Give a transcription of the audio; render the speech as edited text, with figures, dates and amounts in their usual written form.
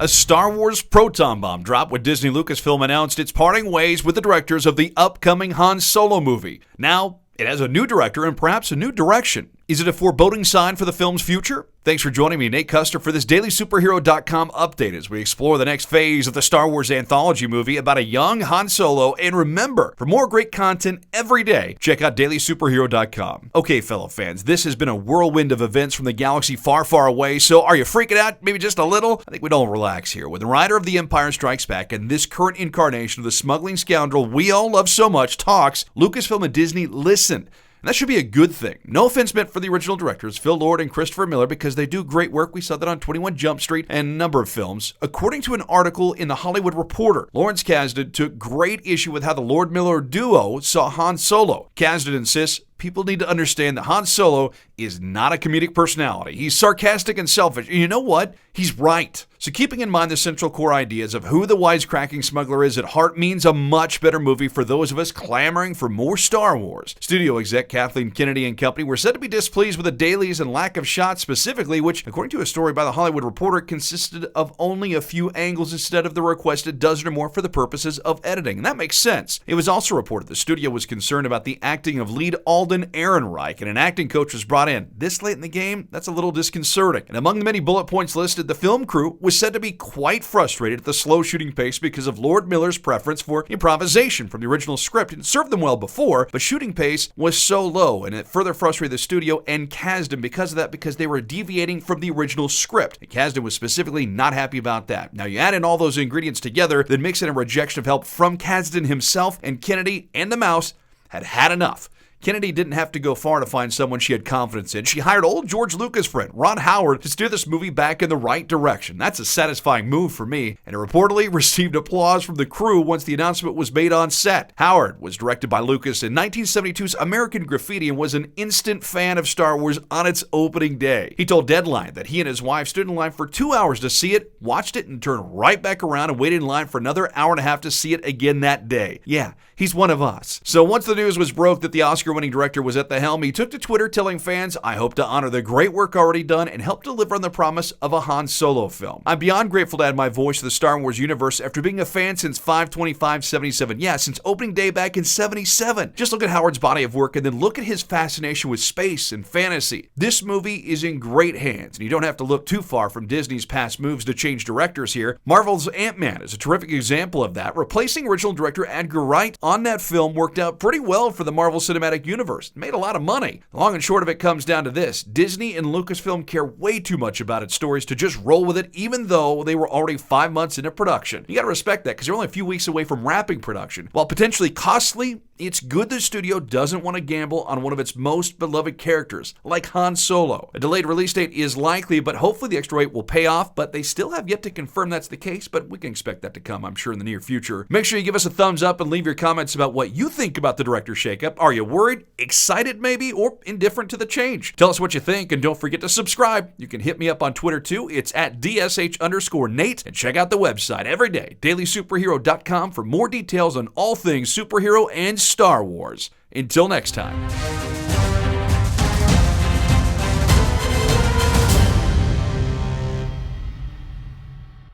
A Star Wars proton bomb dropped when Disney Lucasfilm announced it's parting ways with the directors of the upcoming Han Solo movie. Now, it has a new director and perhaps a new direction. Is it a foreboding sign for the film's future? Thanks for joining me, Nate Kuester, for this DailySuperhero.com update as we explore the next phase of the Star Wars anthology movie about a young Han Solo. And remember, for more great content every day, check out DailySuperhero.com. Okay, fellow fans, this has been a whirlwind of events from the galaxy far, far away, so are you freaking out? Maybe just a little? I think we'd all relax here. With the Rider of the Empire Strikes Back and this current incarnation of the smuggling scoundrel we all love so much talks, Lucasfilm and Disney listen. And that should be a good thing. No offense meant for the original directors, Phil Lord and Christopher Miller, because they do great work. We saw that on 21 Jump Street and a number of films. According to an article in The Hollywood Reporter, Lawrence Kasdan took great issue with how the Lord-Miller duo saw Han Solo. Kasdan insists people need to understand that Han Solo is not a comedic personality. He's sarcastic and selfish. And you know what? He's right. So keeping in mind the central core ideas of who the wisecracking smuggler is at heart means a much better movie for those of us clamoring for more Star Wars. Studio exec Kathleen Kennedy and company were said to be displeased with the dailies and lack of shots specifically, which, according to a story by The Hollywood Reporter, consisted of only a few angles instead of the requested dozen or more for the purposes of editing. And that makes sense. It was also reported the studio was concerned about the acting of lead Alden Ehrenreich, and an acting coach was brought in. This late in the game, that's a little disconcerting. And among the many bullet points listed, the film crew was said to be quite frustrated at the slow shooting pace because of Lord Miller's preference for improvisation from the original script. It served them well before, but shooting pace was so low, and it further frustrated the studio and Kasdan because of that, because they were deviating from the original script. And Kasdan was specifically not happy about that. Now, you add in all those ingredients together, then mix in a rejection of help from Kasdan himself, and Kennedy and the mouse had had enough. Kennedy didn't have to go far to find someone she had confidence in. She hired old George Lucas friend Ron Howard to steer this movie back in the right direction. That's a satisfying move for me, and it reportedly received applause from the crew once the announcement was made on set. Howard was directed by Lucas in 1972's American Graffiti and was an instant fan of Star Wars on its opening day. He told Deadline that he and his wife stood in line for 2 hours to see it, watched it, and turned right back around and waited in line for another hour and a half to see it again that day. Yeah, he's one of us. So once the news was broke that the Oscar-winning director was at the helm, he took to Twitter telling fans, "I hope to honor the great work already done and help deliver on the promise of a Han Solo film. I'm beyond grateful to add my voice to the Star Wars universe after being a fan since 5/25/77. Yeah, since opening day back in 77. Just look at Howard's body of work and then look at his fascination with space and fantasy. This movie is in great hands, and you don't have to look too far from Disney's past moves to change directors here. Marvel's Ant-Man is a terrific example of that. Replacing original director Edgar Wright on that film worked out pretty well for the Marvel Cinematic Universe. Made a lot of money. The long and short of it comes down to this. Disney and Lucasfilm care way too much about its stories to just roll with it, even though they were already 5 months into production. You gotta respect that, because they're only a few weeks away from wrapping production. While potentially costly, it's good the studio doesn't want to gamble on one of its most beloved characters, like Han Solo. A delayed release date is likely, but hopefully the extra weight will pay off, but they still have yet to confirm that's the case, but we can expect that to come, I'm sure, in the near future. Make sure you give us a thumbs up and leave your comments about what you think about the director's shakeup. Are you worried, excited maybe, or indifferent to the change? Tell us what you think, and don't forget to subscribe. You can hit me up on Twitter too. It's at DSH_Nate, and check out the website every day, DailySuperhero.com, for more details on all things superhero and Star Wars. Until next time.